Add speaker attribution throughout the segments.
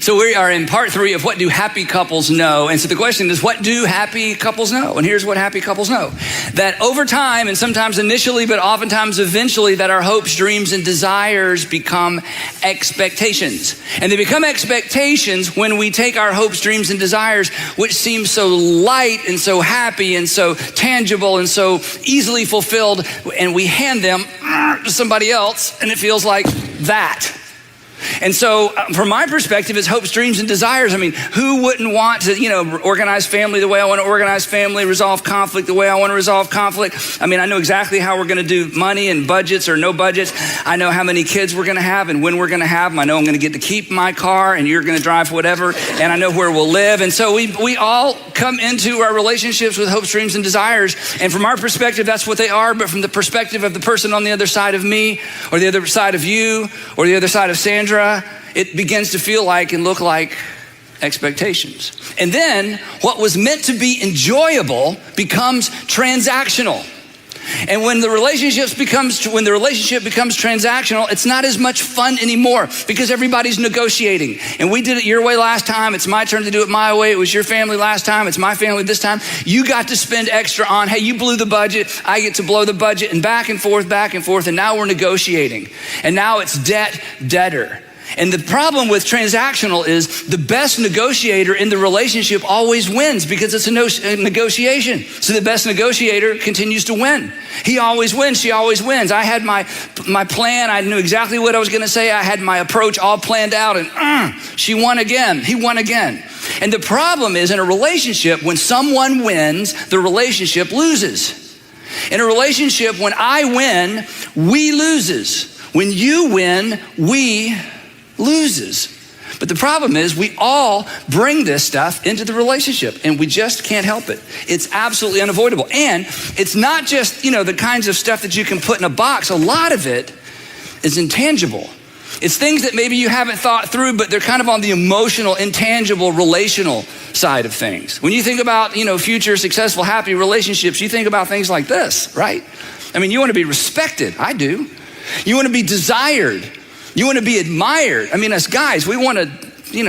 Speaker 1: So we are in part 3 of what do happy couples know? And so the question is, what do happy couples know? And here's what happy couples know. That over time, and sometimes initially, but oftentimes eventually, that our hopes, dreams, and desires become expectations. And they become expectations when we take our hopes, dreams, and desires, which seem so light and so happy and so tangible and so easily fulfilled, and we hand them to somebody else, and it feels like that. And so from my perspective, it's hopes, dreams, and desires. I mean, who wouldn't want to, organize family the way I want to organize family, resolve conflict the way I want to resolve conflict? I mean, I know exactly how we're going to do money and budgets or no budgets. I know how many kids we're going to have and when we're going to have them. I know I'm going to get to keep my car and you're going to drive whatever. And I know where we'll live. And so we all come into our relationships with hopes, dreams, and desires. And from our perspective, that's what they are. But from the perspective of the person on the other side of me, or the other side of you, or the other side of Sandra, it begins to feel like and look like expectations. And then what was meant to be enjoyable becomes transactional. And when the relationship becomes transactional, it's not as much fun anymore because everybody's negotiating. And we did it your way last time. It's my turn to do it my way. It was your family last time. It's my family this time. You got to spend extra on, hey, you blew the budget. I get to blow the budget, and back and forth. And now we're negotiating. And now it's debtor. And the problem with transactional is the best negotiator in the relationship always wins because it's a negotiation. So the best negotiator continues to win. He always wins, she always wins. I had my plan, I knew exactly what I was gonna say. I had my approach all planned out, and she won again, he won again. And the problem is, in a relationship, when someone wins, the relationship loses. In a relationship, when I win, we loses. When you win, we loses. But the problem is we all bring this stuff into the relationship and we just can't help it. It's absolutely unavoidable. And it's not just, the kinds of stuff that you can put in a box. A lot of it is intangible. It's things that maybe you haven't thought through, but they're kind of on the emotional, intangible, relational side of things. When you think about, future successful, happy relationships, you think about things like this, right? I mean, you want to be respected. I do. You want to be desired. You want to be admired. I mean, as guys, we want to,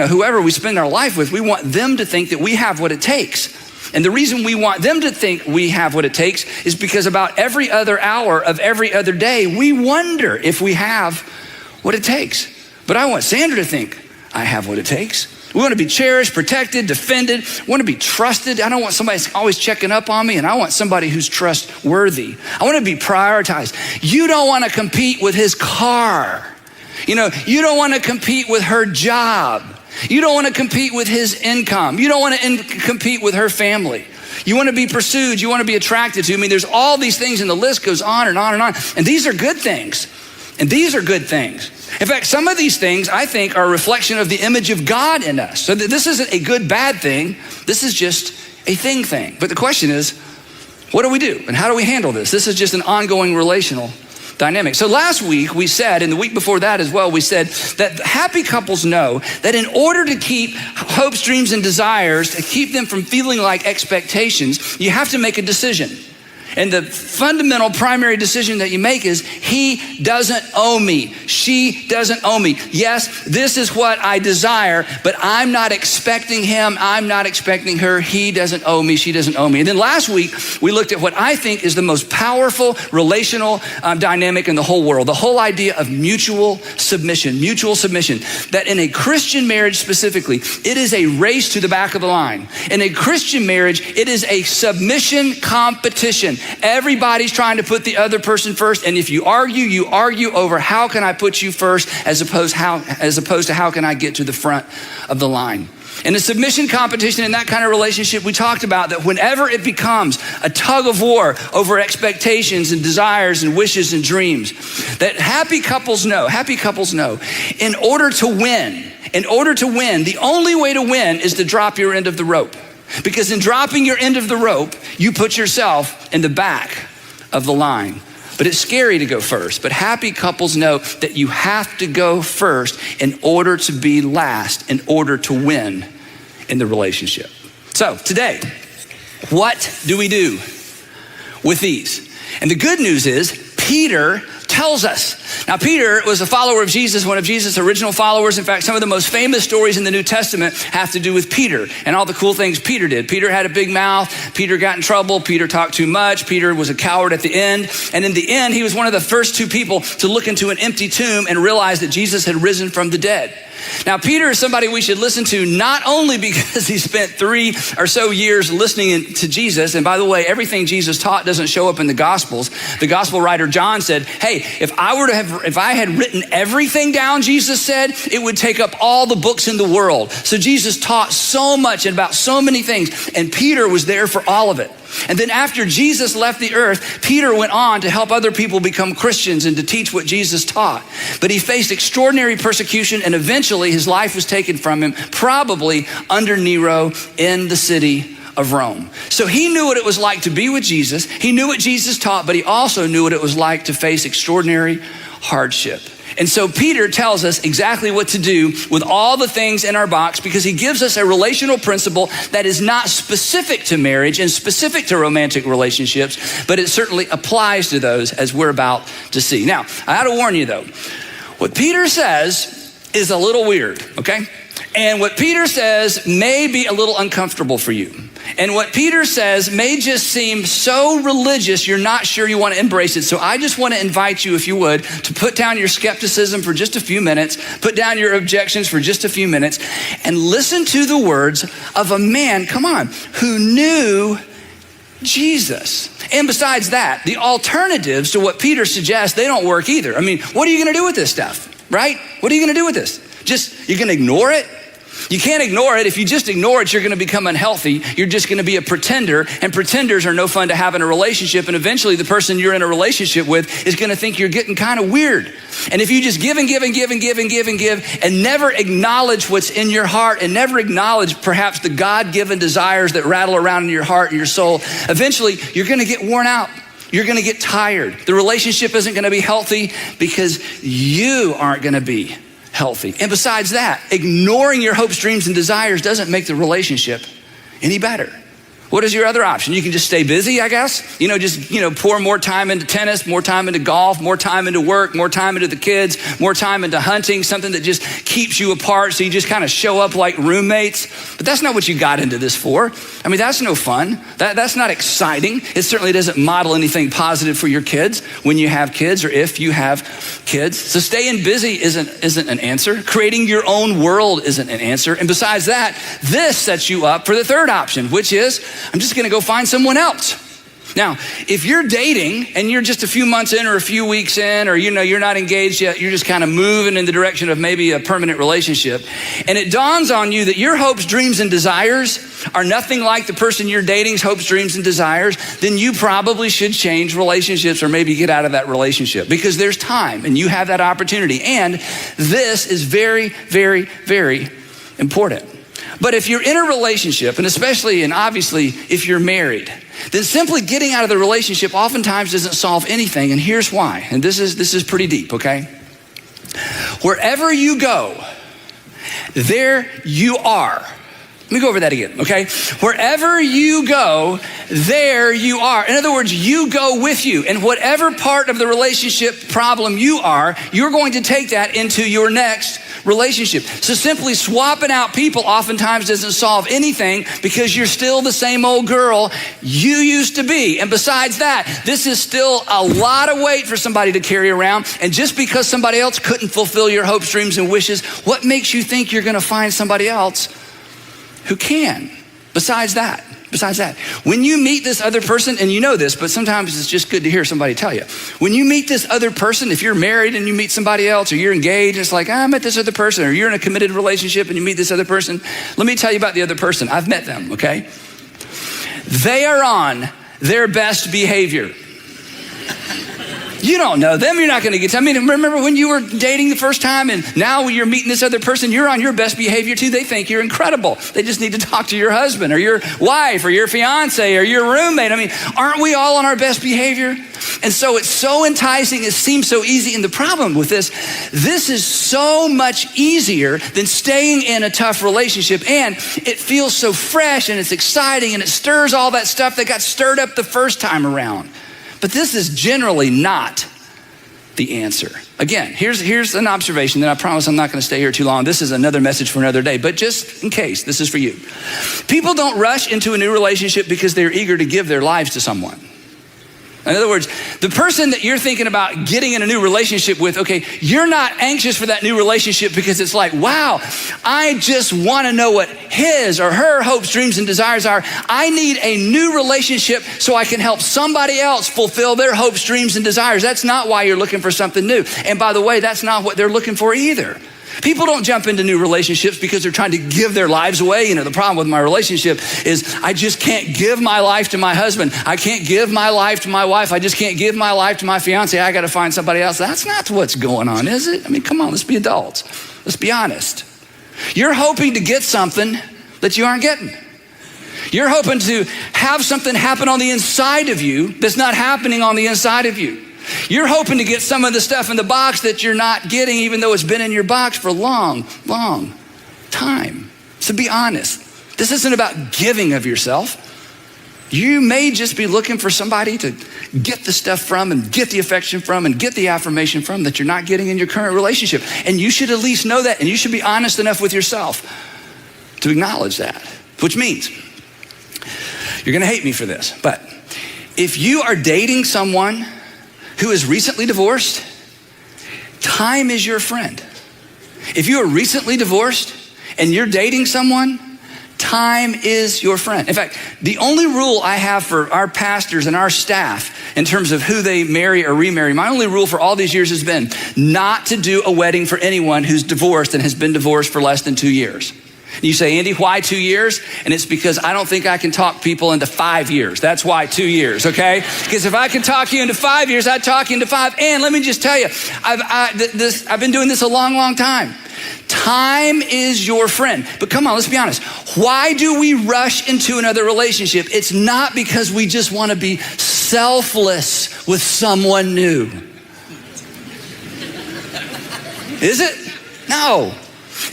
Speaker 1: whoever we spend our life with, we want them to think that we have what it takes. And the reason we want them to think we have what it takes is because about every other hour of every other day, we wonder if we have what it takes. But I want Sandra to think I have what it takes. We want to be cherished, protected, defended. We want to be trusted. I don't want somebody always checking up on me, and I want somebody who's trustworthy. I want to be prioritized. You don't want to compete with his car. You don't want to compete with her job. You don't want to compete with his income. You don't want to compete with her family. You want to be pursued. You want to be attracted to. I mean, there's all these things, and the list goes on and on and on. And these are good things. And these are good things. In fact, some of these things I think are a reflection of the image of God in us. So this isn't a good, bad thing. This is just a thing. But the question is, what do we do? And how do we handle this? This is just an ongoing relational dynamic. So last week we said, and the week before that as well, we said that happy couples know that in order to keep hopes, dreams, and desires, to keep them from feeling like expectations, you have to make a decision. And the fundamental primary decision that you make is, he doesn't owe me. She doesn't owe me. Yes, this is what I desire, but I'm not expecting him. I'm not expecting her. He doesn't owe me. She doesn't owe me. And then last week, we looked at what I think is the most powerful relational dynamic in the whole world. The whole idea of mutual submission. That in a Christian marriage specifically, it is a race to the back of the line. In a Christian marriage, it is a submission competition. Everybody's trying to put the other person first, and if you argue over how can I put you first as opposed to how can I get to the front of the line. In a submission competition, in that kind of relationship, we talked about that whenever it becomes a tug of war over expectations and desires and wishes and dreams, that happy couples know, in order to win, the only way to win is to drop your end of the rope. Because in dropping your end of the rope, you put yourself in the back of the line. But it's scary to go first. But happy couples know that you have to go first in order to be last, in order to win in the relationship. So today, what do we do with these? And the good news is Peter tells us. Now, Peter was a follower of Jesus, one of Jesus' original followers. In fact, some of the most famous stories in the New Testament have to do with Peter and all the cool things Peter did. Peter had a big mouth. Peter got in trouble. Peter talked too much. Peter was a coward at the end. And in the end, he was one of the first two people to look into an empty tomb and realize that Jesus had risen from the dead. Now, Peter is somebody we should listen to not only because he spent 3 or so years listening to Jesus. And by the way, everything Jesus taught doesn't show up in the Gospels. The Gospel writer John said, hey, if I had written everything down Jesus said, it would take up all the books in the world. So Jesus taught so much and about so many things, and Peter was there for all of it. And then after Jesus left the earth, Peter went on to help other people become Christians and to teach what Jesus taught. But he faced extraordinary persecution, and eventually his life was taken from him, probably under Nero in the city of Rome. So he knew what it was like to be with Jesus. He knew what Jesus taught, but he also knew what it was like to face extraordinary hardship. And so Peter tells us exactly what to do with all the things in our box, because he gives us a relational principle that is not specific to marriage and specific to romantic relationships, but it certainly applies to those, as we're about to see. Now, I got to warn you though, what Peter says is a little weird, okay? And what Peter says may be a little uncomfortable for you. And what Peter says may just seem so religious, you're not sure you want to embrace it. So I just want to invite you, if you would, to put down your skepticism for just a few minutes, put down your objections for just a few minutes, and listen to the words of a man, come on, who knew Jesus. And besides that, the alternatives to what Peter suggests, they don't work either. I mean, what are you going to do with this stuff, right? What are you going to do with this? You're going to ignore it? You can't ignore it. If you just ignore it, you're going to become unhealthy. You're just going to be a pretender, and pretenders are no fun to have in a relationship. And eventually the person you're in a relationship with is going to think you're getting kind of weird. And if you just give and give and give and give and give and give and never acknowledge what's in your heart and never acknowledge perhaps the God-given desires that rattle around in your heart and your soul, eventually you're going to get worn out. You're going to get tired. The relationship isn't going to be healthy because you aren't going to be healthy. And besides that, ignoring your hopes, dreams, and desires doesn't make the relationship any better. What is your other option? You can just stay busy, I guess. Pour more time into tennis, more time into golf, more time into work, more time into the kids, more time into hunting, something that just keeps you apart so you just kind of show up like roommates. But that's not what you got into this for. I mean, that's no fun. That's not exciting. It certainly doesn't model anything positive for your kids when you have kids or if you have kids. So staying busy isn't an answer. Creating your own world isn't an answer. And besides that, this sets you up for the third option, which is, I'm just going to go find someone else. Now, if you're dating and you're just a few months in or a few weeks in, or you're not engaged yet, you're just kind of moving in the direction of maybe a permanent relationship, and it dawns on you that your hopes, dreams, and desires are nothing like the person you're dating's hopes, dreams, and desires, then you probably should change relationships or maybe get out of that relationship, because there's time and you have that opportunity. And this is very, very, very important. But if you're in a relationship, and especially and obviously if you're married, then simply getting out of the relationship oftentimes doesn't solve anything. And here's why. And this is pretty deep, okay? Wherever you go, there you are. Let me go over that again, okay? Wherever you go, there you are. In other words, you go with you. And whatever part of the relationship problem you are, you're going to take that into your next relationship. So simply swapping out people oftentimes doesn't solve anything, because you're still the same old girl you used to be. And besides that, this is still a lot of weight for somebody to carry around. And just because somebody else couldn't fulfill your hopes, dreams, and wishes, what makes you think you're going to find somebody else who can? Besides that, when you meet this other person, and you know this, but sometimes it's just good to hear somebody tell you. When you meet this other person, if you're married and you meet somebody else, or you're engaged, it's like, I met this other person, or you're in a committed relationship and you meet this other person. Let me tell you about the other person. I've met them, okay? They are on their best behavior. You don't know them. You're not going to get to. I mean, remember when you were dating the first time, and now when you're meeting this other person, you're on your best behavior too. They think you're incredible. They just need to talk to your husband or your wife or your fiance or your roommate. I mean, aren't we all on our best behavior? And so it's so enticing. It seems so easy. And the problem with this is so much easier than staying in a tough relationship. And it feels so fresh and it's exciting and it stirs all that stuff that got stirred up the first time around. But this is generally not the answer. Again, here's an observation that I promise I'm not going to stay here too long. This is another message for another day, but just in case, this is for you. People don't rush into a new relationship because they're eager to give their lives to someone. In other words, the person that you're thinking about getting in a new relationship with, okay, you're not anxious for that new relationship because it's like, wow, I just want to know what his or her hopes, dreams, and desires are. I need a new relationship so I can help somebody else fulfill their hopes, dreams, and desires. That's not why you're looking for something new. And by the way, that's not what they're looking for either. People don't jump into new relationships because they're trying to give their lives away. You know, the problem with my relationship is I just can't give my life to my husband. I can't give my life to my wife. I just can't give my life to my fiance. I got to find somebody else. That's not what's going on, is it? I mean, come on, let's be adults. Let's be honest. You're hoping to get something that you aren't getting. You're hoping to have something happen on the inside of you that's not happening on the inside of you. You're hoping to get some of the stuff in the box that you're not getting, even though it's been in your box for a long, long time. So be honest. This isn't about giving of yourself. You may just be looking for somebody to get the stuff from and get the affection from and get the affirmation from that you're not getting in your current relationship. And you should at least know that, and you should be honest enough with yourself to acknowledge that, which means you're going to hate me for this, but if you are dating someone who is recently divorced, time is your friend. If you are recently divorced and you're dating someone, time is your friend. In fact, the only rule I have for our pastors and our staff in terms of who they marry or remarry, my only rule for all these years has been not to do a wedding for anyone who's divorced and has been divorced for less than 2 years. You say, Andy, why 2 years? And it's because I don't think I can talk people into 5 years. That's why 2 years, okay? Because if I can talk you into 5 years, I'd talk you into 5. And let me just tell you, I've been doing this a long, long time. Time is your friend. But come on, let's be honest. Why do we rush into another relationship? It's not because we just want to be selfless with someone new. Is it? No.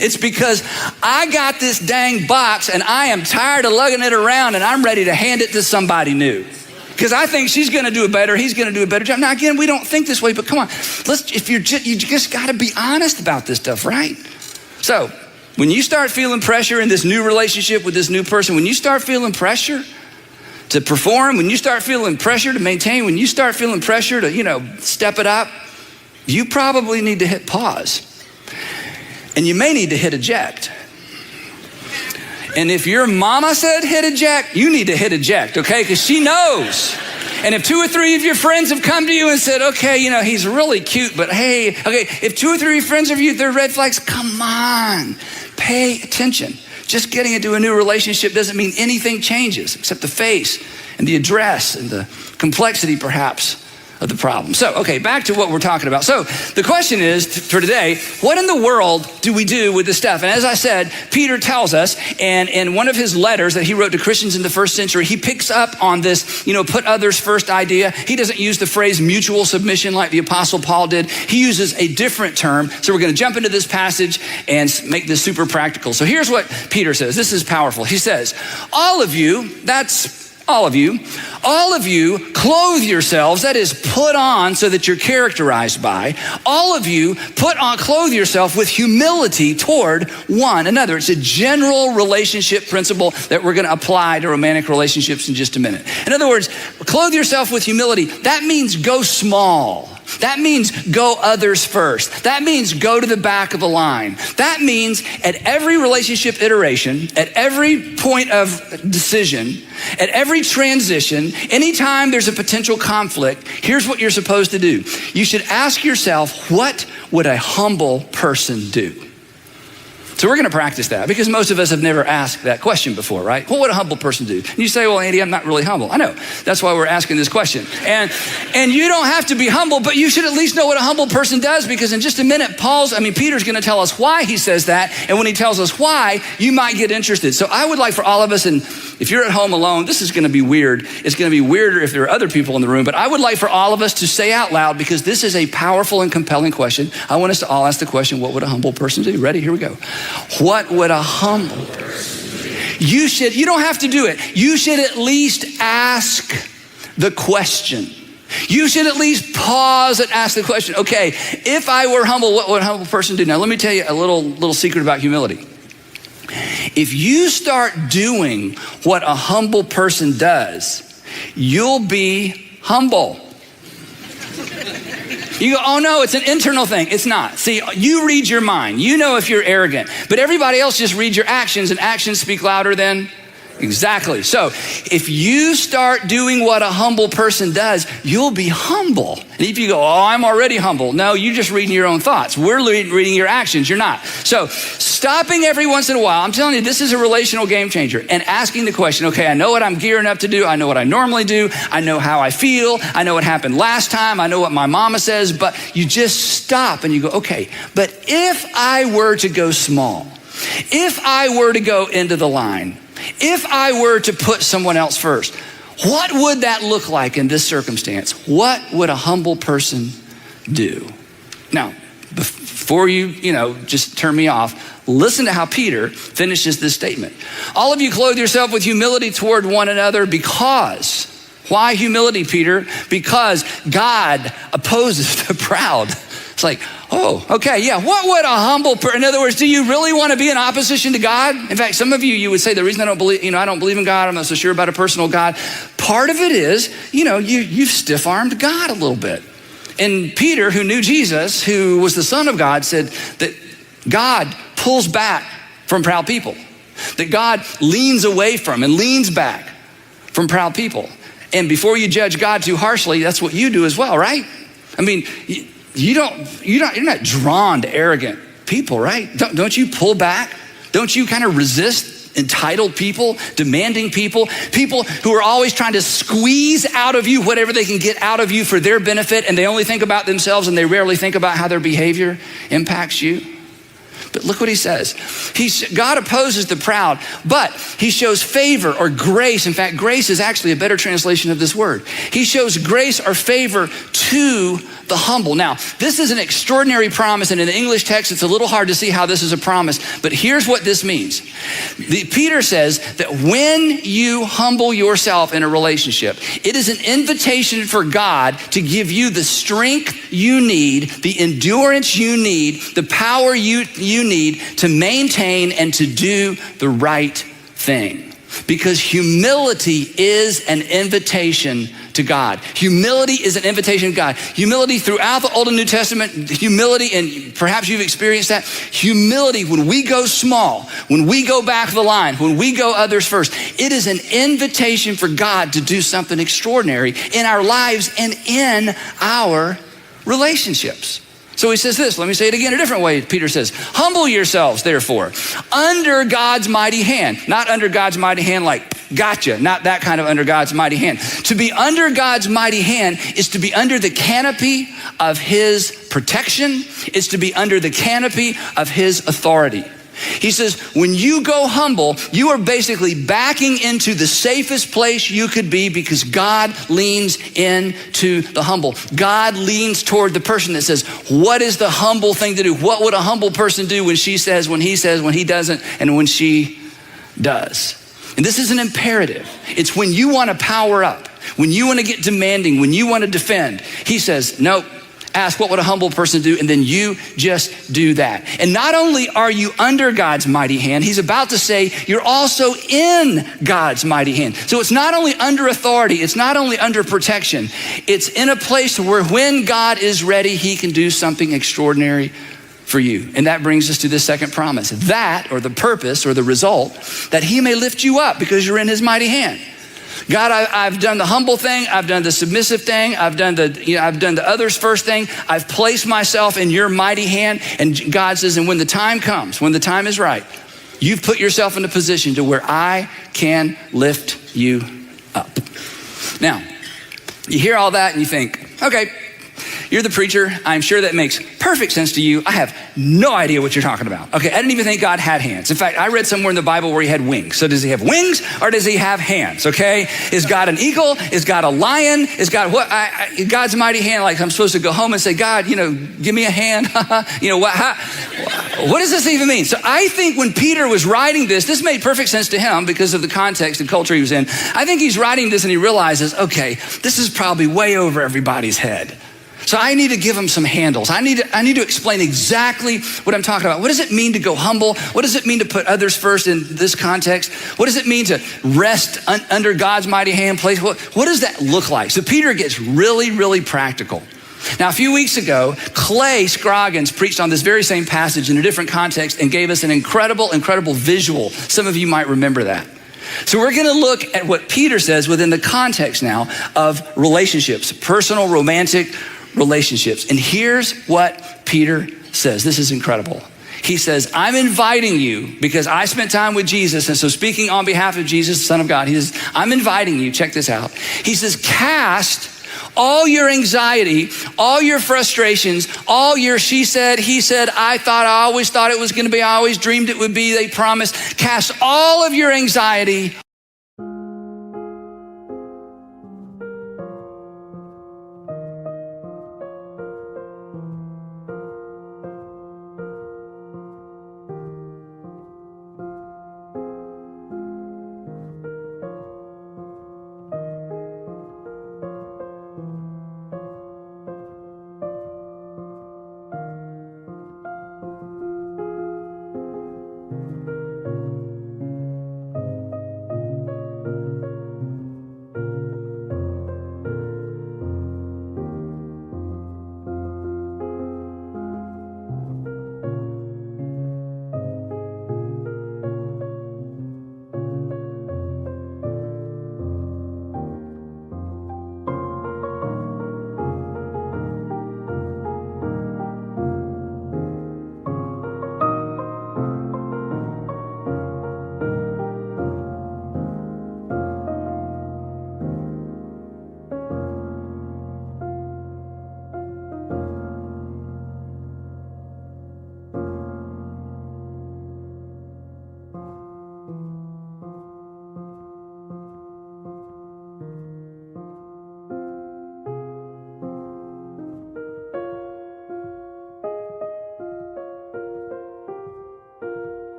Speaker 1: It's because I got this dang box and I am tired of lugging it around and I'm ready to hand it to somebody new. Because I think she's going to do it better. He's going to do a better job. Now, again, we don't think this way, but come on. You just got to be honest about this stuff, right? So when you start feeling pressure in this new relationship with this new person, when you start feeling pressure to perform, when you start feeling pressure to maintain, when you start feeling pressure to, step it up, you probably need to hit pause. And you may need to hit eject. And if your mama said hit eject, you need to hit eject, okay? Because she knows. And if 2 or 3 of your friends have come to you and said, okay, he's really cute, but hey, okay, if 2 or 3 friends of you, they're red flags, come on, pay attention. Just getting into a new relationship doesn't mean anything changes except the face and the address and the complexity perhaps of the problem. So, okay, back to what we're talking about. So the question is for today, what in the world do we do with this stuff? And as I said, Peter tells us, and in one of his letters that he wrote to Christians in the first century, he picks up on this, put others first idea. He doesn't use the phrase mutual submission like the Apostle Paul did. He uses a different term. So we're going to jump into this passage and make this super practical. So here's what Peter says. This is powerful. He says, all of you, clothe yourselves, that is put on so that you're characterized by. All of you clothe yourself with humility toward one another. It's a general relationship principle that we're going to apply to romantic relationships in just a minute. In other words, clothe yourself with humility. That means go small. That means go others first. That means go to the back of the line. That means at every relationship iteration, at every point of decision, at every transition, anytime there's a potential conflict, here's what you're supposed to do. You should ask yourself, what would a humble person do? So we're going to practice that because most of us have never asked that question before, right? What would a humble person do? And you say, well, Andy, I'm not really humble. I know. That's why we're asking this question. And you don't have to be humble, but you should at least know what a humble person does, because in just a minute, Peter's going to tell us why he says that. And when he tells us why, you might get interested. So I would like for all of us, and if you're at home alone, this is going to be weird. It's going to be weirder if there are other people in the room, but I would like for all of us to say out loud, because this is a powerful and compelling question. I want us to all ask the question, what would a humble person do? Ready? Here we go. What would a humble person do? You don't have to do it. You should at least ask the question. You should at least pause and ask the question, okay, if I were humble, what would a humble person do? Now, let me tell you a little secret about humility. If you start doing what a humble person does, you'll be humble. You go, oh no, it's an internal thing. It's not. See, you read your mind. You know if you're arrogant, but everybody else just reads your actions, and actions speak louder than exactly. So if you start doing what a humble person does, you'll be humble. And if you go, oh, I'm already humble. No, you're just reading your own thoughts. We're reading your actions. You're not. So stopping every once in a while, I'm telling you, this is a relational game changer. And asking the question, okay, I know what I'm gearing up to do. I know what I normally do. I know how I feel. I know what happened last time. I know what my mama says. But you just stop and you go, okay, but if I were to go small, if I were to go into the line, if I were to put someone else first, what would that look like in this circumstance? What would a humble person do? Now, before you just turn me off, listen to how Peter finishes this statement. All of you clothe yourself with humility toward one another because, why humility, Peter? Because God opposes the proud. It's like, oh, okay, yeah. What would a humble person, in other words, do you really want to be in opposition to God? In fact, some of you would say the reason I don't believe in God, I'm not so sure about a personal God. Part of it is, you've stiff-armed God a little bit. And Peter, who knew Jesus, who was the Son of God, said that God pulls back from proud people, that God leans away from and leans back from proud people. And before you judge God too harshly, that's what you do as well, right? I mean, you're not drawn to arrogant people, right? Don't you pull back? Don't you kind of resist entitled people, demanding people who are always trying to squeeze out of you whatever they can get out of you for their benefit, and they only think about themselves and they rarely think about how their behavior impacts you? But look what he says. God opposes the proud, but he shows favor or grace. In fact, grace is actually a better translation of this word. He shows grace or favor to the humble. Now, this is an extraordinary promise, and in the English text, it's a little hard to see how this is a promise, but here's what this means. Peter says that when you humble yourself in a relationship, it is an invitation for God to give you the strength you need, the endurance you need, the power you need to maintain and to do the right thing. Because humility is an invitation to God. Humility is an invitation to God. Humility throughout the Old and New Testament, humility, and perhaps you've experienced that, humility when we go small, when we go back the line, when we go others first, it is an invitation for God to do something extraordinary in our lives and in our relationships. So he says this, let me say it again a different way. Peter says, humble yourselves, therefore, under God's mighty hand. Not under God's mighty hand like, gotcha, not that kind of under God's mighty hand. To be under God's mighty hand is to be under the canopy of his protection. It's to be under the canopy of his authority. He says, when you go humble, you are basically backing into the safest place you could be because God leans into the humble. God leans toward the person that says, what is the humble thing to do? What would a humble person do when she says, when he says, when he doesn't, and when she does? And this is an imperative. It's when you want to power up, when you want to get demanding, when you want to defend. He says, nope. Ask what would a humble person do, and then you just do that. And not only are you under God's mighty hand, he's about to say you're also in God's mighty hand. So it's not only under authority, it's not only under protection, it's in a place where when God is ready, he can do something extraordinary for you. And that brings us to the second promise. That, or the purpose, or the result, that he may lift you up because you're in his mighty hand. God, I've done the humble thing. I've done the submissive thing. I've done the others first thing. I've placed myself in your mighty hand. And God says, and when the time comes, when the time is right, you've put yourself in a position to where I can lift you up. Now, you hear all that and you think, okay, You're the preacher. I'm sure that makes perfect sense to you. I have no idea what you're talking about. Okay, I didn't even think God had hands. In fact, I read somewhere in the Bible where he had wings. So does he have wings or does he have hands? Okay, is God an eagle? Is God a lion? Is God what? God's mighty hand, like I'm supposed to go home and say, God, give me a hand. What does this even mean? So I think when Peter was writing this made perfect sense to him because of the context and culture he was in. I think he's writing this and he realizes, okay, this is probably way over everybody's head. So I need to give him some handles. I need to explain exactly what I'm talking about. What does it mean to go humble? What does it mean to put others first in this context? What does it mean to rest under God's mighty hand place? What does that look like? So Peter gets really, really practical. Now, a few weeks ago, Clay Scroggins preached on this very same passage in a different context and gave us an incredible, incredible visual. Some of you might remember that. So we're going to look at what Peter says within the context now of relationships, personal, romantic relationships. And here's what Peter says. This is incredible. He says, I'm inviting you because I spent time with Jesus. And so speaking on behalf of Jesus, the Son of God, he says, I'm inviting you. Check this out. He says, cast all your anxiety, all your frustrations, all your she said, he said, I always thought it was going to be, I always dreamed it would be, they promised. Cast all of your anxiety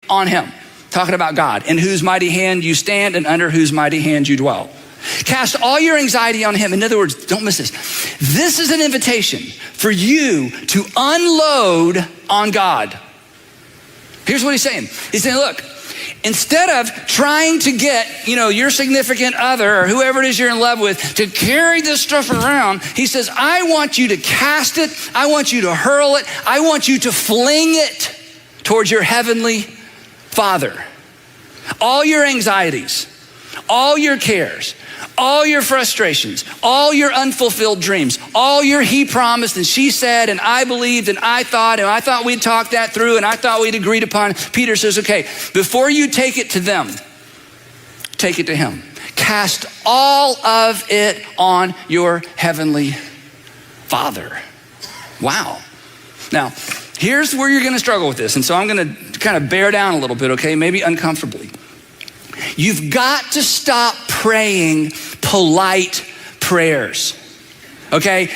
Speaker 1: on him. Talking about God, in whose mighty hand you stand and under whose mighty hand you dwell. Cast all your anxiety on him. In other words, don't miss this. This is an invitation for you to unload on God. Here's what he's saying. He's saying, look, instead of trying to get, your significant other or whoever it is you're in love with to carry this stuff around, he says, I want you to cast it. I want you to hurl it. I want you to fling it towards your heavenly Father. All your anxieties, all your cares, all your frustrations, all your unfulfilled dreams, all your he promised and she said and I believed and I thought we'd talk that through and I thought we'd agreed upon. Peter says, okay, before you take it to them, take it to him. Cast all of it on your heavenly Father. Wow. Now, here's where you're going to struggle with this. And so I'm going to kind of bear down a little bit, okay? Maybe uncomfortably. You've got to stop praying polite prayers, okay?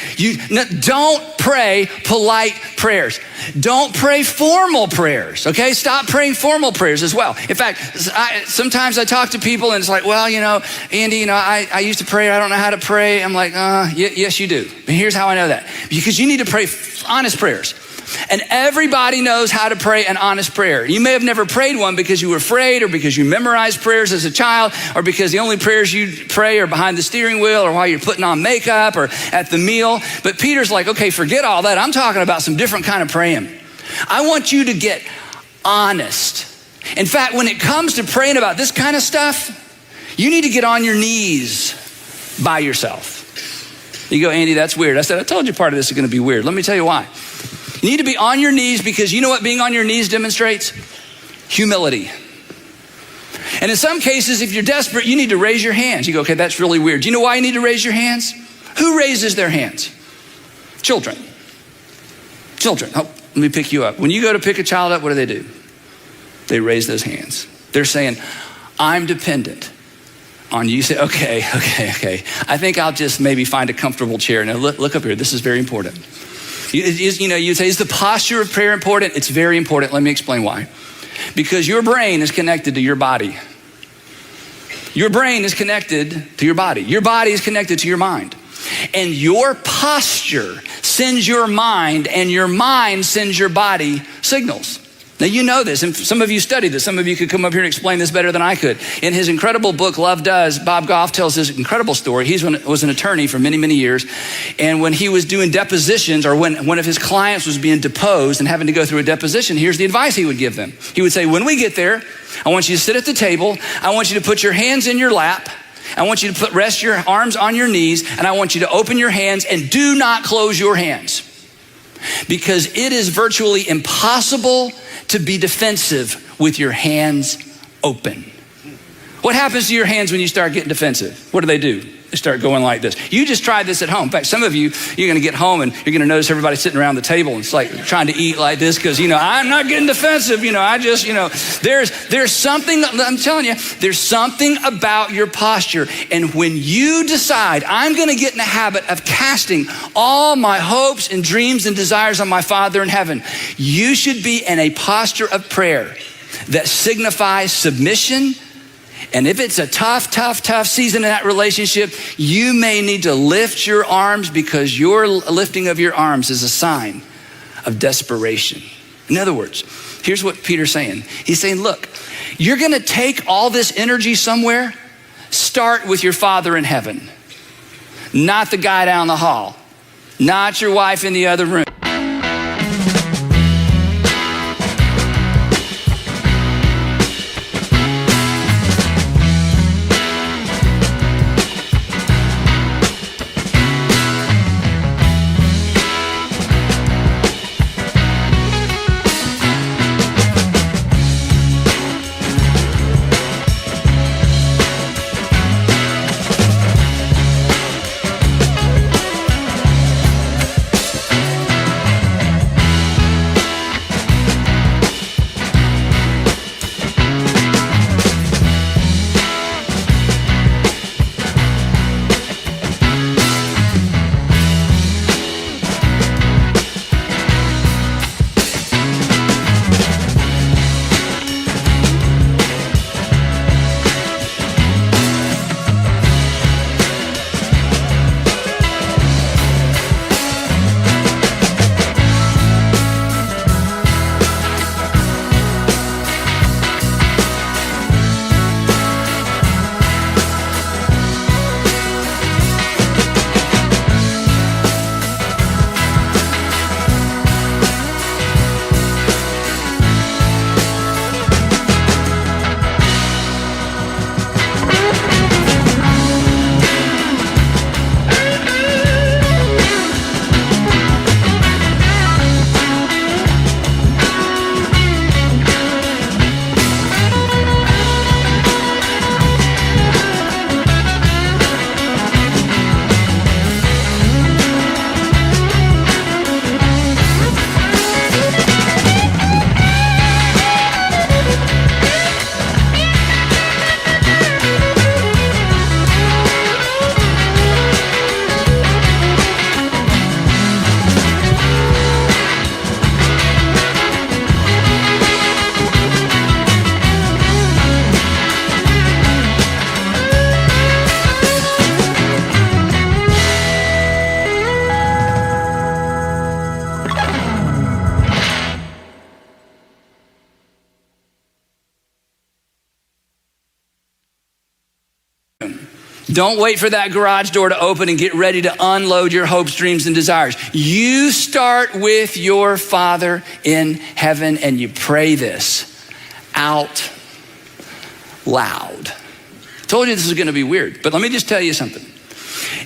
Speaker 1: Don't pray polite prayers. Don't pray formal prayers, okay? Stop praying formal prayers as well. In fact, sometimes I talk to people and it's like, well, Andy, I used to pray. I don't know how to pray. I'm like, yes, you do. And here's how I know that. Because you need to pray honest prayers. And everybody knows how to pray an honest prayer. You may have never prayed one because you were afraid or because you memorized prayers as a child or because the only prayers you pray are behind the steering wheel or while you're putting on makeup or at the meal. But Peter's like, okay, forget all that. I'm talking about some different kind of praying. I want you to get honest. In fact, when it comes to praying about this kind of stuff, you need to get on your knees by yourself. You go, Andy, that's weird. I said, I told you part of this is going to be weird. Let me tell you why. You need to be on your knees because you know what being on your knees demonstrates? Humility. And in some cases, if you're desperate, you need to raise your hands. You go, okay, that's really weird. Do you know why you need to raise your hands? Who raises their hands? Children. Oh, let me pick you up. When you go to pick a child up, what do? They raise those hands. They're saying, I'm dependent on you. You say, okay. I think I'll just maybe find a comfortable chair. Now look up here. This is very important. You say, is the posture of prayer important? It's very important. Let me explain why. Because your brain is connected to your body. Your brain is connected to your body. Your body is connected to your mind. And your posture sends your mind and your mind sends your body signals. Now you know this, and some of you studied this. Some of you could come up here and explain this better than I could. In his incredible book, Love Does, Bob Goff tells this incredible story. He was an attorney for many, many years. And when he was doing depositions or when one of his clients was being deposed and having to go through a deposition, here's the advice he would give them. He would say, when we get there, I want you to sit at the table. I want you to put your hands in your lap. I want you to rest your arms on your knees. And I want you to open your hands and do not close your hands. Because it is virtually impossible to be defensive with your hands open. What happens to your hands when you start getting defensive? What do? They start going like this. You just tried this at home. In fact, some of you, you're going to get home and you're going to notice everybody sitting around the table and it's like trying to eat like this because, I'm not getting defensive. There's something, I'm telling you, there's something about your posture. And when you decide, I'm going to get in the habit of casting all my hopes and dreams and desires on my Father in heaven, you should be in a posture of prayer that signifies submission. And if it's a tough season in that relationship, you may need to lift your arms because your lifting of your arms is a sign of desperation. In other words, here's what Peter's saying. He's saying, look, you're going to take all this energy somewhere. Start with your Father in heaven, not the guy down the hall, not your wife in the other room. Don't wait for that garage door to open and get ready to unload your hopes, dreams, and desires. You start with your Father in heaven and you pray this out loud. I told you this was going to be weird, but let me just tell you something.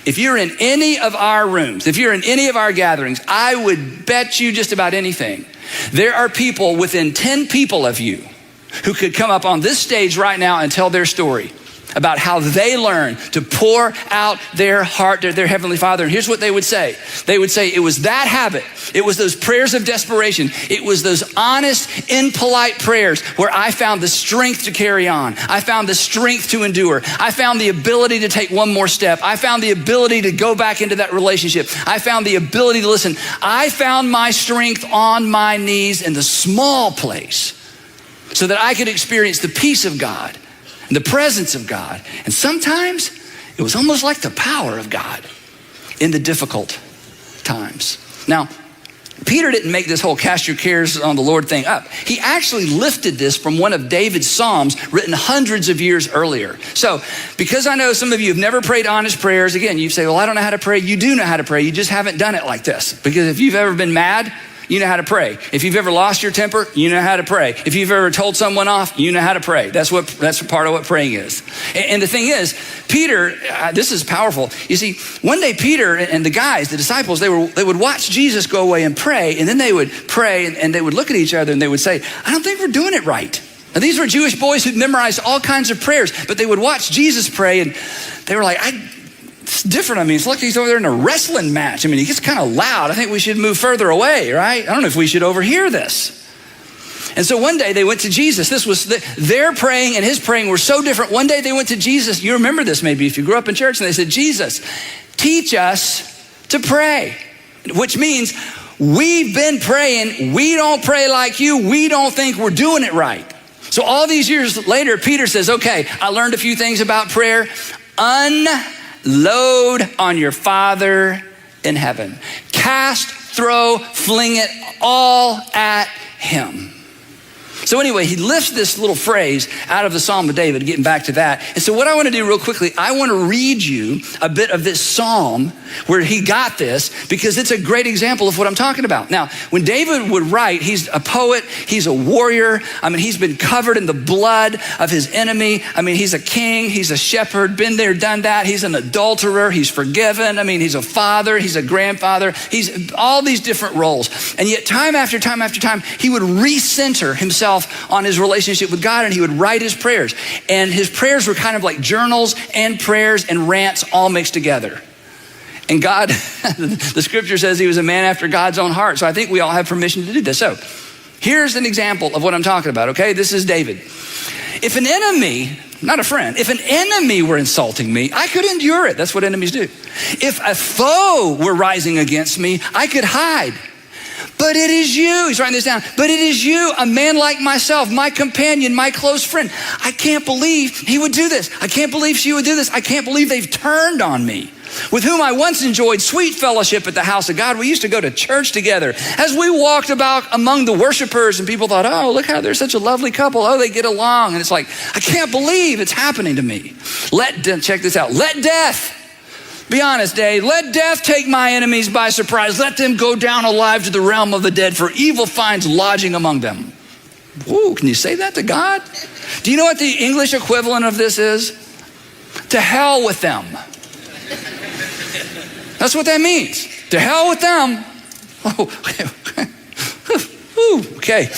Speaker 1: If you're in any of our rooms, if you're in any of our gatherings, I would bet you just about anything. There are people within 10 people of you who could come up on this stage right now and tell their story about how they learned to pour out their heart to their Heavenly Father. And here's what they would say. They would say it was that habit. It was those prayers of desperation. It was those honest, impolite prayers where I found the strength to carry on. I found the strength to endure. I found the ability to take one more step. I found the ability to go back into that relationship. I found the ability to listen. I found my strength on my knees in the small place so that I could experience the peace of God and the presence of God. And sometimes it was almost like the power of God in the difficult times. Now, Peter didn't make this whole cast your cares on the Lord thing up. He actually lifted this from one of David's Psalms written hundreds of years earlier. So because I know some of you have never prayed honest prayers, again, you say, well, I don't know how to pray. You do know how to pray. You just haven't done it like this. Because if you've ever been mad, you know how to pray. If you've ever lost your temper, you know how to pray. If you've ever told someone off, you know how to pray. That's part of what praying is. And the thing is, Peter, this is powerful. You see, one day Peter and the guys, the disciples, they would watch Jesus go away and pray, and then they would pray and they would look at each other and they would say, I don't think we're doing it right. Now, these were Jewish boys who'd memorized all kinds of prayers, but they would watch Jesus pray and they were like, it's different. I mean, it's like he's over there in a wrestling match. I mean, he gets kind of loud. I think we should move further away, right? I don't know if we should overhear this. And so one day they went to Jesus. This was their praying and his praying were so different. One day they went to Jesus. You remember this maybe if you grew up in church, and they said, Jesus, teach us to pray, which means we've been praying. We don't pray like you. We don't think we're doing it right. So all these years later, Peter says, okay, I learned a few things about prayer. Unload on your Father in heaven. Cast, throw, fling it all at him. So anyway, he lifts this little phrase out of the Psalm of David, getting back to that. And so what I want to do real quickly, I want to read you a bit of this Psalm where he got this, because it's a great example of what I'm talking about. Now, when David would write, he's a poet, he's a warrior. I mean, he's been covered in the blood of his enemy. I mean, he's a king, he's a shepherd, been there, done that. He's an adulterer, he's forgiven. I mean, he's a father, he's a grandfather. He's all these different roles. And yet time after time after time, he would recenter himself on his relationship with God, and he would write his prayers. And his prayers were kind of like journals and prayers and rants all mixed together. And God, the scripture says he was a man after God's own heart. So I think we all have permission to do this. So here's an example of what I'm talking about, okay? This is David. If an enemy, not a friend, if an enemy were insulting me, I could endure it. That's what enemies do. If a foe were rising against me, I could hide. But it is you, he's writing this down, but it is you, a man like myself, my companion, my close friend. I can't believe he would do this. I can't believe she would do this. I can't believe they've turned on me, with whom I once enjoyed sweet fellowship at the house of God. We used to go to church together. As we walked about among the worshipers, and people thought, oh, look how they're such a lovely couple. Oh, they get along. And it's like, I can't believe it's happening to me. Check this out. Let death, be honest, Dave, let death take my enemies by surprise. Let them go down alive to the realm of the dead, for evil finds lodging among them. Ooh, can you say that to God? Do you know what the English equivalent of this is? To hell with them. That's what that means. To hell with them. Oh, okay.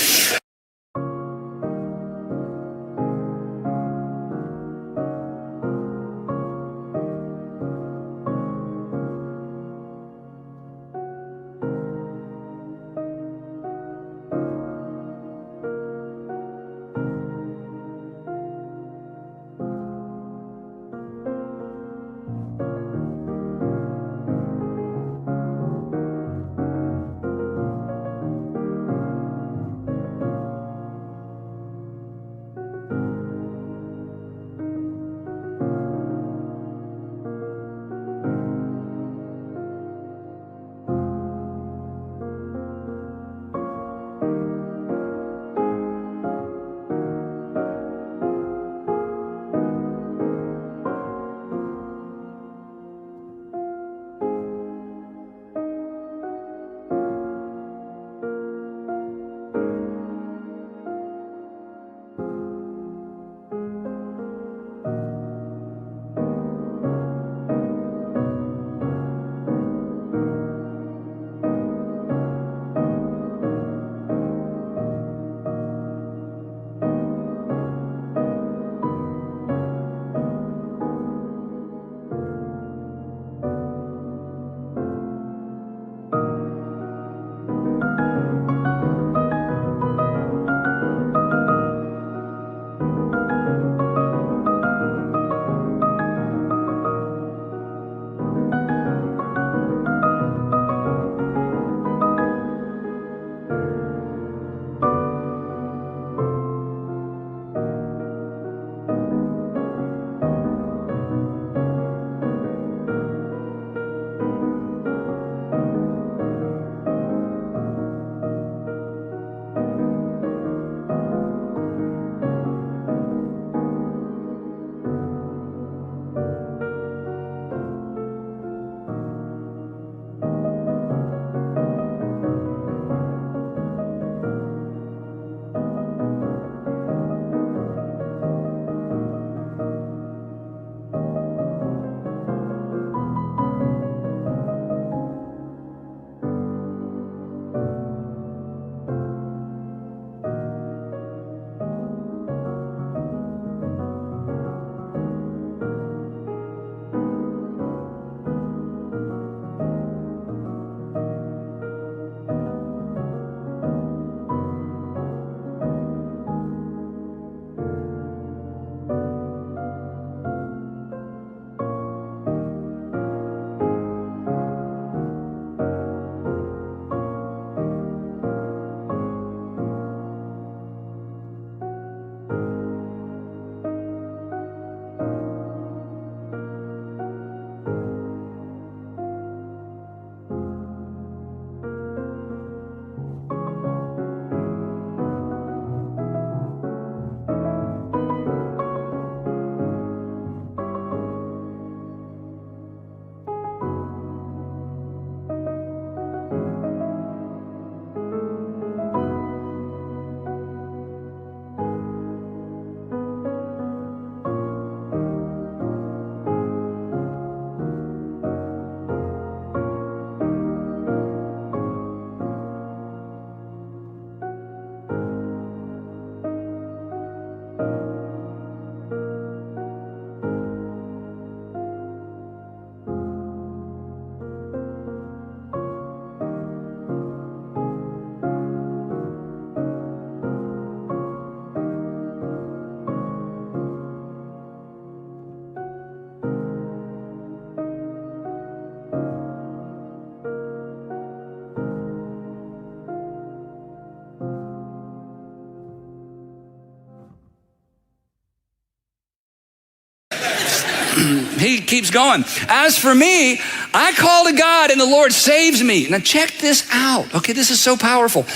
Speaker 1: he keeps going. As for me, I call to God and the Lord saves me. Now check this out. Okay, this is so powerful.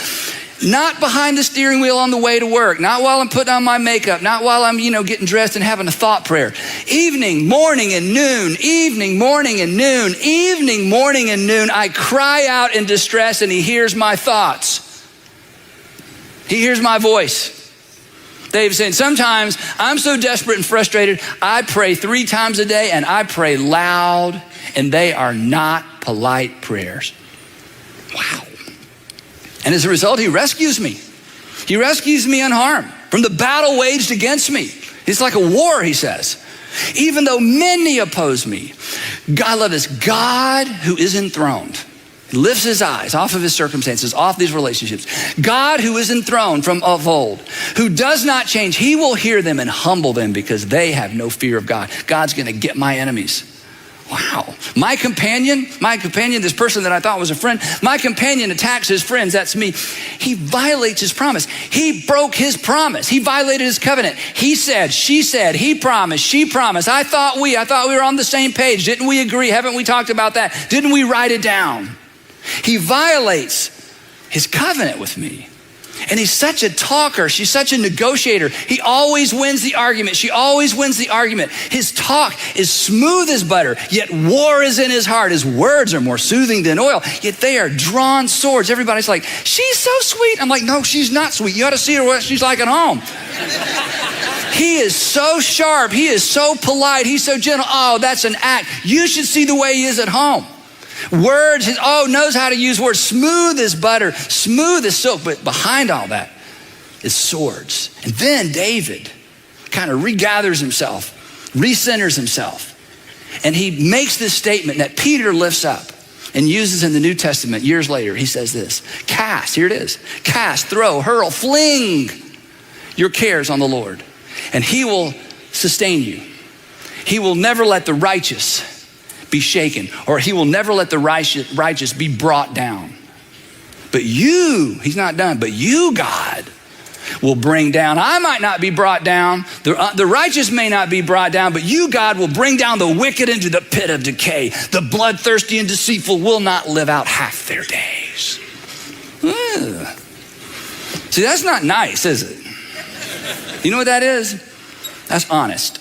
Speaker 1: Not behind the steering wheel on the way to work, not while I'm putting on my makeup, not while I'm, getting dressed and having a thought prayer. Evening, morning, and noon, evening, morning, and noon, evening, morning, and noon, I cry out in distress and he hears my thoughts. He hears my voice. David's saying, sometimes I'm so desperate and frustrated, I pray 3 times a day and I pray loud, and they are not polite prayers. Wow. And as a result, he rescues me. He rescues me unharmed from the battle waged against me. It's like a war, he says. Even though many oppose me, I love this, God who is enthroned, lifts his eyes off of his circumstances, off these relationships. God who is enthroned from of old, who does not change, he will hear them and humble them because they have no fear of God. God's gonna get my enemies. Wow. My companion, this person that I thought was a friend, my companion attacks his friends, that's me. He violates his promise. He broke his promise. He violated his covenant. He said, she said, he promised, she promised. I thought we were on the same page. Didn't we agree? Haven't we talked about that? Didn't we write it down? He violates his covenant with me. And he's such a talker. She's such a negotiator. He always wins the argument. She always wins the argument. His talk is smooth as butter, yet war is in his heart. His words are more soothing than oil, yet they are drawn swords. Everybody's like, she's so sweet. I'm like, no, she's not sweet. You ought to see her what she's like at home. He is so sharp. He is so polite. He's so gentle. Oh, that's an act. You should see the way he is at home. Words, knows how to use words, smooth as butter, smooth as silk, but behind all that is swords. And then David kind of regathers himself, recenters himself, and he makes this statement that Peter lifts up and uses in the New Testament years later. He says this, cast, here it is, cast, throw, hurl, fling your cares on the Lord, and he will sustain you. He will never let the righteous be shaken, or he will never let the righteous be brought down. But you, he's not done, but you, God, will bring down. I might not be brought down. The righteous may not be brought down, but you, God, will bring down the wicked into the pit of decay. The bloodthirsty and deceitful will not live out half their days. Ugh. See, that's not nice, is it? You know what that is? That's honest.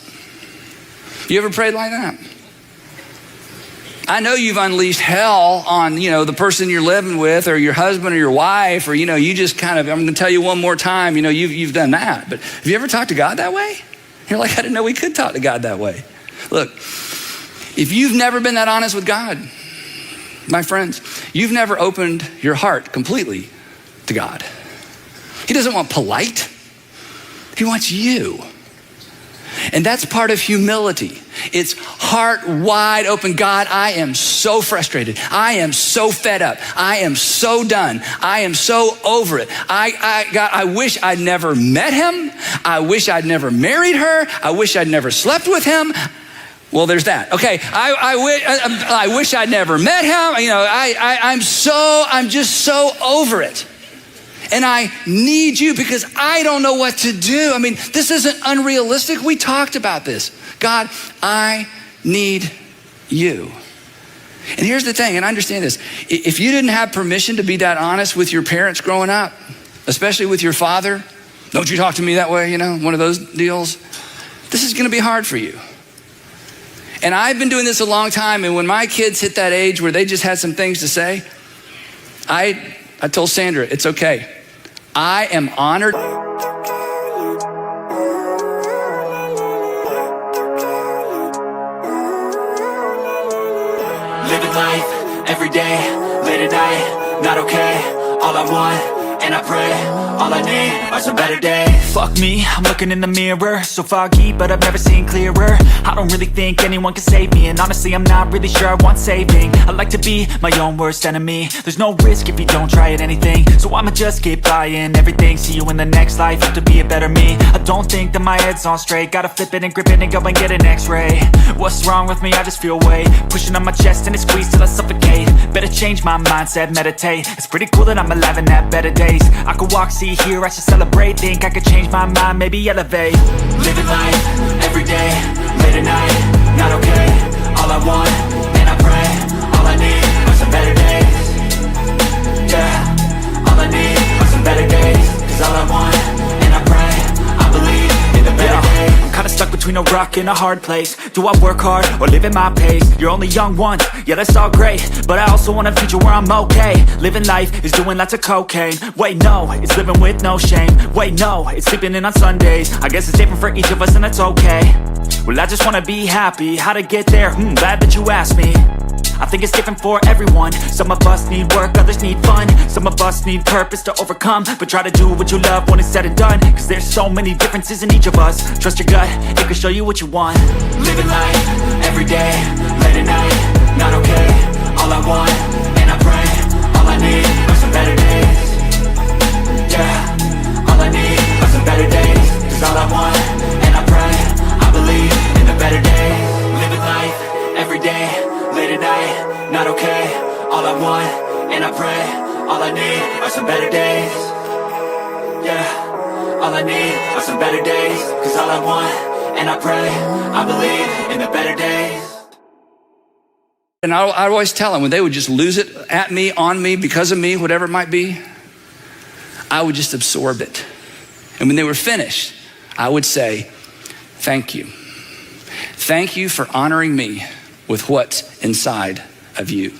Speaker 1: You ever prayed like that? I know you've unleashed hell on, the person you're living with, or your husband or your wife, or, you just kind of, I'm going to tell you one more time, you've done that. But have you ever talked to God that way? You're like, I didn't know we could talk to God that way. Look, if you've never been that honest with God, my friends, you've never opened your heart completely to God. He doesn't want polite. He wants you. And that's part of humility. It's heart wide open. God, I am so frustrated. I am so fed up. I am so done. I am so over it. God, I wish I'd never met him. I wish I'd never married her. I wish I'd never slept with him. Well, there's that. Okay, I wish I'd never met him. I'm just so over it. And I need you because I don't know what to do. This isn't unrealistic. We talked about this. God, I need you. And here's the thing, and I understand this. If you didn't have permission to be that honest with your parents growing up, especially with your father, don't you talk to me that way, one of those deals, this is gonna be hard for you. And I've been doing this a long time, and when my kids hit that age where they just had some things to say, I told Sandra, it's okay. I am honored.
Speaker 2: Living life every day, late at night, not okay. All I want, and I pray, all I need are some better days.
Speaker 3: Fuck me, I'm looking in the mirror, so foggy, but I've never seen clearer. I don't really think anyone can save me, and honestly I'm not really sure I want saving. I like to be my own worst enemy. There's no risk if you don't try at anything, so I'ma just keep buying everything. See you in the next life, have to be a better me. I don't think that my head's on straight, gotta flip it and grip it and go and get an x-ray. What's wrong with me? I just feel weight pushing on my chest and it squeezes till I suffocate. Better change my mindset, meditate. It's pretty cool that I'm alive and have better days. pace. I could walk, see, hear, I should celebrate. Think I could change my mind, maybe elevate.
Speaker 2: Living life, every day, late at night, not okay. All I want, and I pray, all I need are some better days. Yeah, all I need are some better days. Cause all I want, and I pray, I believe in the better days.
Speaker 3: I'm kinda stuck between a rock and a hard place. Do I work hard or live at my pace? You're only young once, yeah that's all great, but I also want a future where I'm okay. Living life is doing lots of cocaine. Wait no, it's living with no shame. Wait no, it's sleeping in on Sundays. I guess it's different for each of us and that's okay. Well I just wanna be happy, how to get there? Glad that you asked me. I think it's different for everyone. Some of us need work, others need fun. Some of us need purpose to overcome. But try to do what you love when it's said and done. Cause there's so many differences in each of us. Trust your gut, it can show you what you want.
Speaker 2: Living life, every day, late at night, not okay. All I want, and I pray, all I need are some better days. Yeah, all I need are some better days. Cause all I want, and I pray, I believe in the better days. Living life, every day, late at night, not okay. All I want, and I pray, all I need are some better days. Yeah, all I need are some better days. Cause all I want, and I pray, I believe in the better days.
Speaker 1: And I always tell them when they would just lose it at me, on me, because of me, whatever it might be, I would just absorb it. And when they were finished, I would say, thank you. Thank you for honoring me with what's inside of you.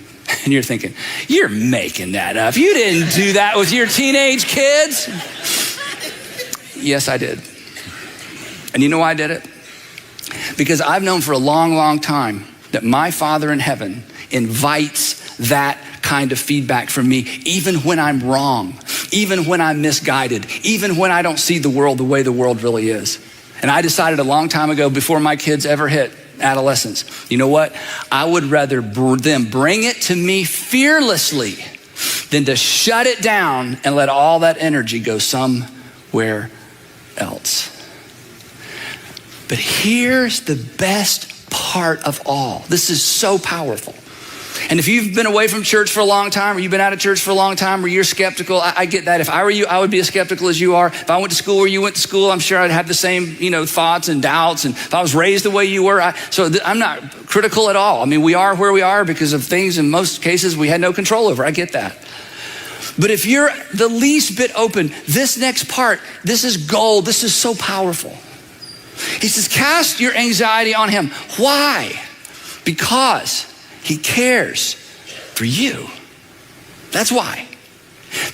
Speaker 1: And you're thinking, you're making that up. You didn't do that with your teenage kids. Yes, I did. And you know why I did it? Because I've known for a long, long time that my Father in heaven invites that kind of feedback from me, even when I'm wrong, even when I'm misguided, even when I don't see the world the way the world really is. And I decided a long time ago, before my kids ever hit adolescence, you know what? I would rather them bring it to me fearlessly than to shut it down and let all that energy go somewhere else. But here's the best part of all. This is so powerful. And if you've been away from church for a long time, or you've been out of church for a long time, or you're skeptical, I get that. If I were you, I would be as skeptical as you are. If I went to school where you went to school, I'm sure I'd have the same, thoughts and doubts. And if I was raised the way you were, I'm not critical at all. I mean, we are where we are because of things in most cases we had no control over. I get that. But if you're the least bit open, this next part, this is gold. This is so powerful. He says, cast your anxiety on him. Why? Because he cares for you. That's why.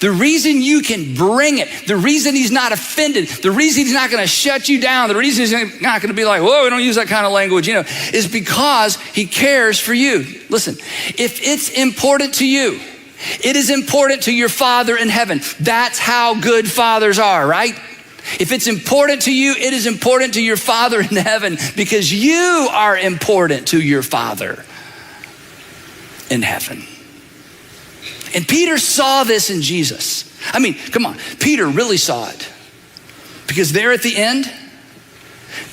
Speaker 1: The reason you can bring it, the reason he's not offended, the reason he's not going to shut you down, the reason he's not going to be like, whoa, we don't use that kind of language, is because he cares for you. Listen, if it's important to you, it is important to your Father in heaven. That's how good fathers are, right? If it's important to you, it is important to your Father in heaven because you are important to your Father in heaven. And Peter saw this in Jesus. I mean, come on, Peter really saw it. Because there at the end,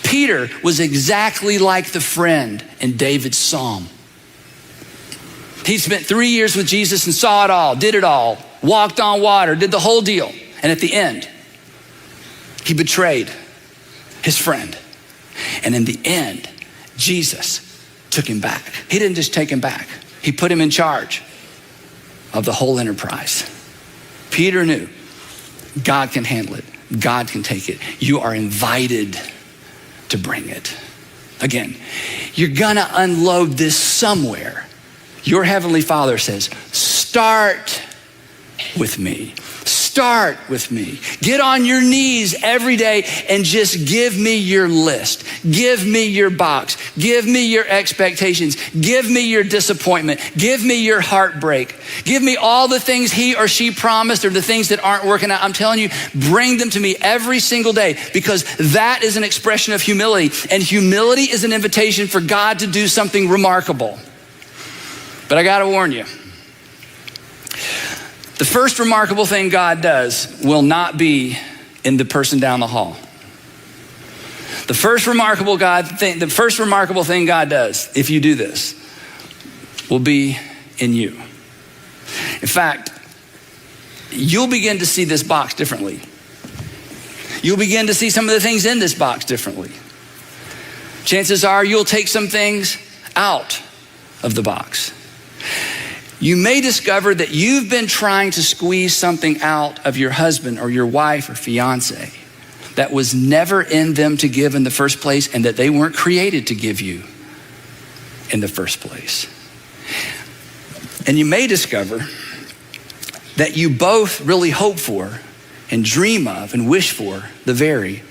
Speaker 1: Peter was exactly like the friend in David's psalm. He spent 3 years with Jesus and saw it all, did it all, walked on water, did the whole deal. And at the end, he betrayed his friend. And in the end, Jesus took him back. He didn't just take him back. He put him in charge of the whole enterprise. Peter knew God can handle it. God can take it. You are invited to bring it. Again, you're gonna unload this somewhere. Your Heavenly Father says, start with me. Start with me. Get on your knees every day and just give me your list. Give me your box. Give me your expectations. Give me your disappointment. Give me your heartbreak. Give me all the things he or she promised or the things that aren't working out. I'm telling you, bring them to me every single day because that is an expression of humility. And humility is an invitation for God to do something remarkable. But I gotta warn you, the first remarkable thing God does will not be in the person down the hall. The first remarkable thing God does, if you do this, will be in you. In fact, you'll begin to see this box differently. You'll begin to see some of the things in this box differently. Chances are you'll take some things out of the box. You may discover that you've been trying to squeeze something out of your husband or your wife or fiance that was never in them to give in the first place, and that they weren't created to give you in the first place. And you may discover that you both really hope for and dream of and wish for the very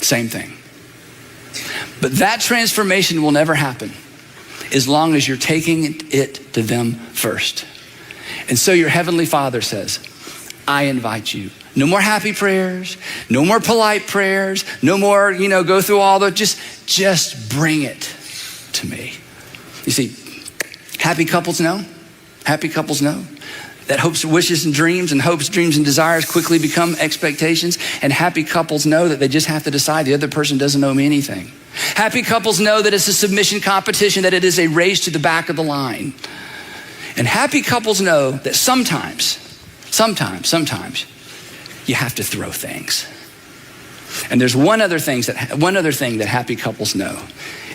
Speaker 1: same thing. But that transformation will never happen as long as you're taking it to them first. And so your Heavenly Father says, I invite you No more happy prayers, no more polite prayers, no more, go through all the, just bring it to me. You see, happy couples know that hopes, wishes, and dreams, and hopes, dreams, and desires quickly become expectations. And happy couples know that they just have to decide the other person doesn't owe me anything. Happy couples know that it's a submission competition, that it is a race to the back of the line. And happy couples know that sometimes, you have to throw things. And there's one other thing that happy couples know.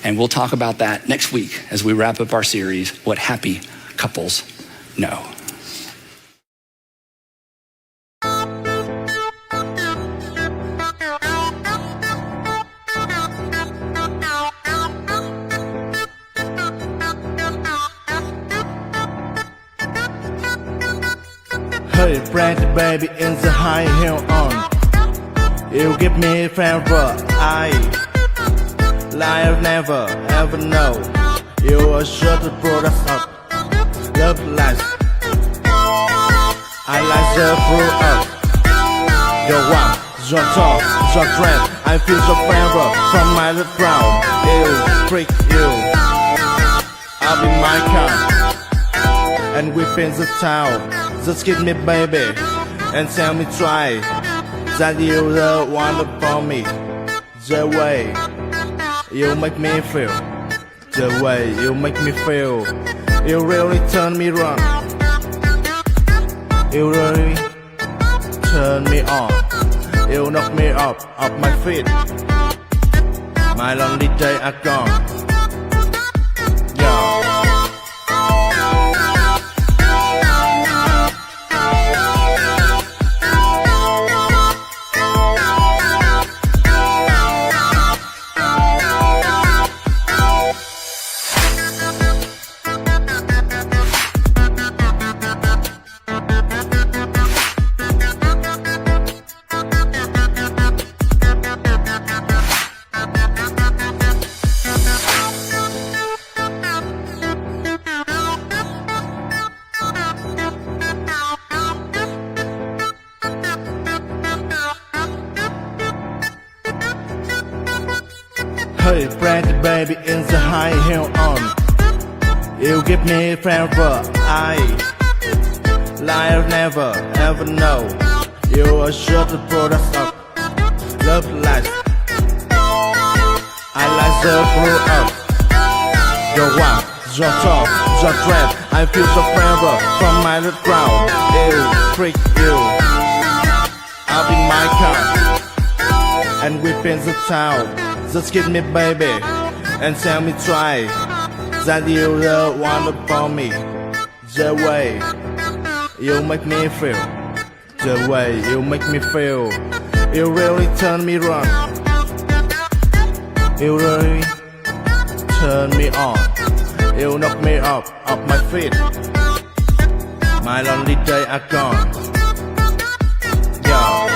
Speaker 1: And we'll talk about that next week as we wrap up our series, What Happy Couples Know.
Speaker 4: Hey, pretty baby in the high heel on. You give me favor, I never ever know. You are sure to product of love life. I like the fruit of your walk, your talk, your dress. I feel your favor from my ground. You freak you. I'll be my car, and we in the town. Just give me baby and tell me try that you the one for me. The way you make me feel, the way you make me feel, you really turn me on. You really turn me on. You knock me off my feet. My lonely days are gone. Hey, pretty baby in the high heel on. You give me favor, I never ever know. You are sure to product of love life. I like the fruit of your walk, your talk, your dress. I feel so favor from my ground. You freak you. I'll be my car, and we in the town. Just give me baby and tell me try that you the one for me. The way you make me feel, the way you make me feel, you really turn me on. You really turn me on. You knock me off my feet. My lonely days are gone.
Speaker 2: Yeah.